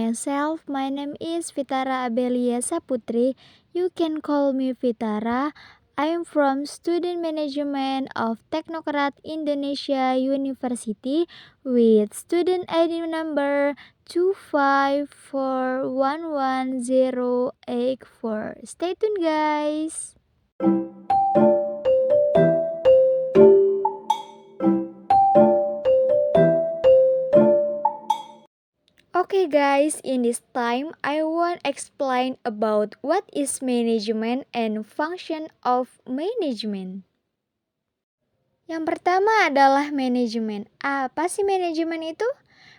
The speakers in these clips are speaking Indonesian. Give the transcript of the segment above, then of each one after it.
myself. My name is Vitara Abelia Saputri. You can call me Vitara. I am from Student Management of Technocrat Indonesia University with student ID number 254118084. Stay tuned, guys. Okay guys, in this time I want explain about what is management and function of management. Yang pertama adalah manajemen. Apa sih manajemen itu?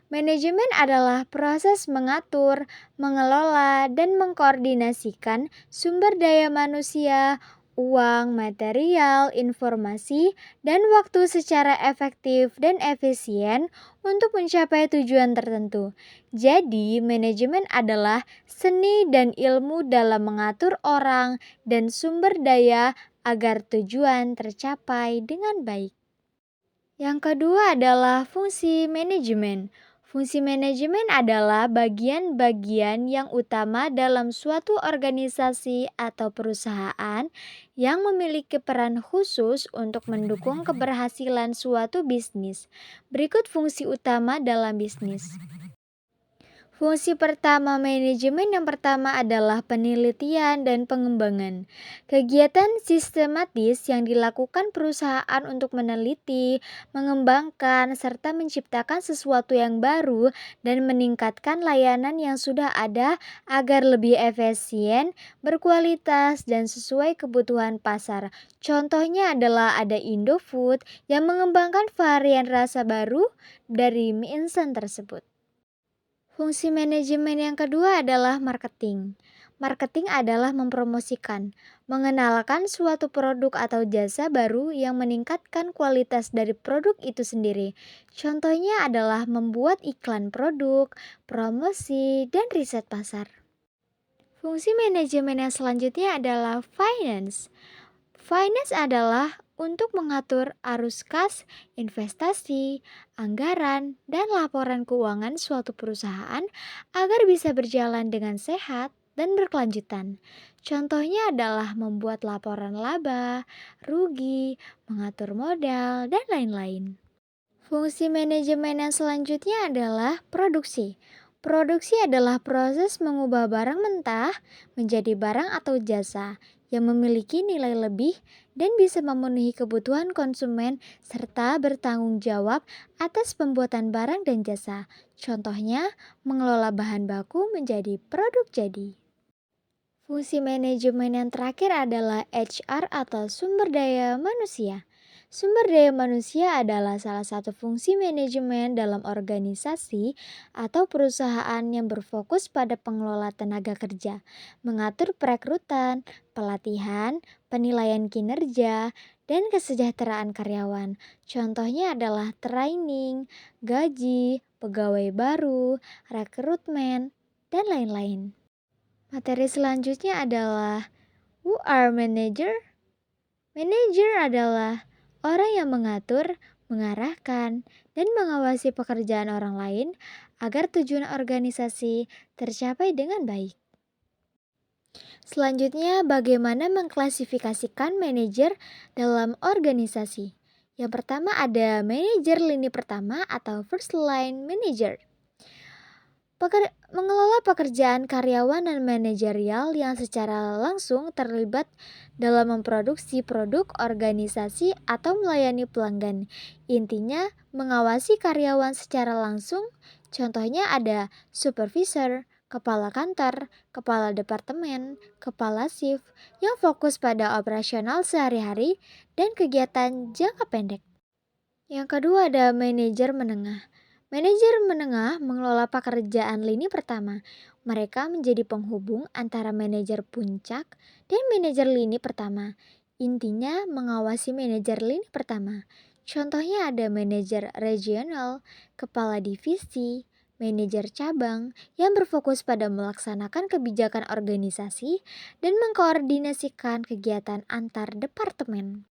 Manajemen adalah proses mengatur, mengelola, dan mengkoordinasikan sumber daya manusia, uang, material, informasi, dan waktu secara efektif dan efisien untuk mencapai tujuan tertentu. Jadi, manajemen adalah seni dan ilmu dalam mengatur orang dan sumber daya agar tujuan tercapai dengan baik. Yang kedua adalah fungsi manajemen. Fungsi manajemen adalah bagian-bagian yang utama dalam suatu organisasi atau perusahaan yang memiliki peran khusus untuk mendukung keberhasilan suatu bisnis. Berikut fungsi utama dalam bisnis. Fungsi pertama manajemen yang pertama adalah penelitian dan pengembangan. Kegiatan sistematis yang dilakukan perusahaan untuk meneliti, mengembangkan, serta menciptakan sesuatu yang baru dan meningkatkan layanan yang sudah ada agar lebih efisien, berkualitas, dan sesuai kebutuhan pasar. Contohnya adalah ada Indofood yang mengembangkan varian rasa baru dari mie instan tersebut. Fungsi manajemen yang kedua adalah marketing. Marketing adalah mempromosikan, mengenalkan suatu produk atau jasa baru yang meningkatkan kualitas dari produk itu sendiri. Contohnya adalah membuat iklan produk, promosi, dan riset pasar. Fungsi manajemen yang selanjutnya adalah finance. Finance adalah untuk mengatur arus kas, investasi, anggaran, dan laporan keuangan suatu perusahaan agar bisa berjalan dengan sehat dan berkelanjutan. Contohnya adalah membuat laporan laba, rugi, mengatur modal, dan lain-lain. Fungsi manajemen yang selanjutnya adalah produksi. Produksi adalah proses mengubah barang mentah menjadi barang atau jasa yang memiliki nilai lebih dan bisa memenuhi kebutuhan konsumen serta bertanggung jawab atas pembuatan barang dan jasa. Contohnya, mengelola bahan baku menjadi produk jadi. Fungsi manajemen yang terakhir adalah HR atau sumber daya manusia. Sumber daya manusia adalah salah satu fungsi manajemen dalam organisasi atau perusahaan yang berfokus pada pengelola tenaga kerja, mengatur perekrutan, pelatihan, penilaian kinerja, dan kesejahteraan karyawan. Contohnya adalah training, gaji, pegawai baru, rekrutmen, dan lain-lain. Materi selanjutnya adalah who are manager? Manager adalah orang yang mengatur, mengarahkan, dan mengawasi pekerjaan orang lain agar tujuan organisasi tercapai dengan baik. Selanjutnya, bagaimana mengklasifikasikan manajer dalam organisasi? Yang pertama ada manajer lini pertama atau first line manager. Mengelola pekerjaan karyawan dan manajerial yang secara langsung terlibat dalam memproduksi produk organisasi atau melayani pelanggan. Intinya, mengawasi karyawan secara langsung. Contohnya ada supervisor, kepala kantor, kepala departemen, kepala shift yang fokus pada operasional sehari-hari dan kegiatan jangka pendek. Yang kedua ada manajer menengah. Manajer menengah mengelola pekerjaan lini pertama. Mereka menjadi penghubung antara manajer puncak dan manajer lini pertama. Intinya mengawasi manajer lini pertama. Contohnya ada manajer regional, kepala divisi, manajer cabang yang berfokus pada melaksanakan kebijakan organisasi dan mengkoordinasikan kegiatan antar departemen.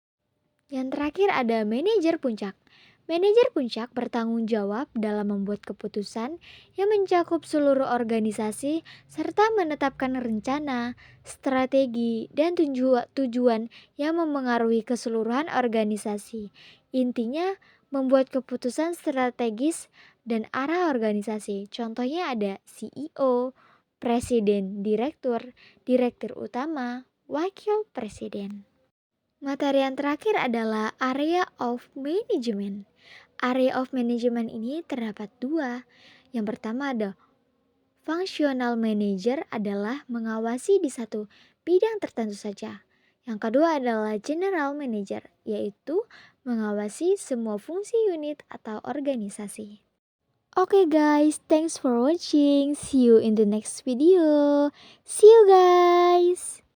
Yang terakhir ada manajer puncak. Manajer puncak bertanggung jawab dalam membuat keputusan yang mencakup seluruh organisasi serta menetapkan rencana, strategi, dan tujuan yang memengaruhi keseluruhan organisasi. Intinya, membuat keputusan strategis dan arah organisasi. Contohnya ada CEO, presiden, direktur, direktur utama, wakil presiden. Materi yang terakhir adalah area of management. Area of management ini terdapat dua. Yang pertama ada functional manager adalah mengawasi di satu bidang tertentu saja. Yang kedua adalah general manager, yaitu mengawasi semua fungsi unit atau organisasi. Oke guys, thanks for watching. See you in the next video. See you guys.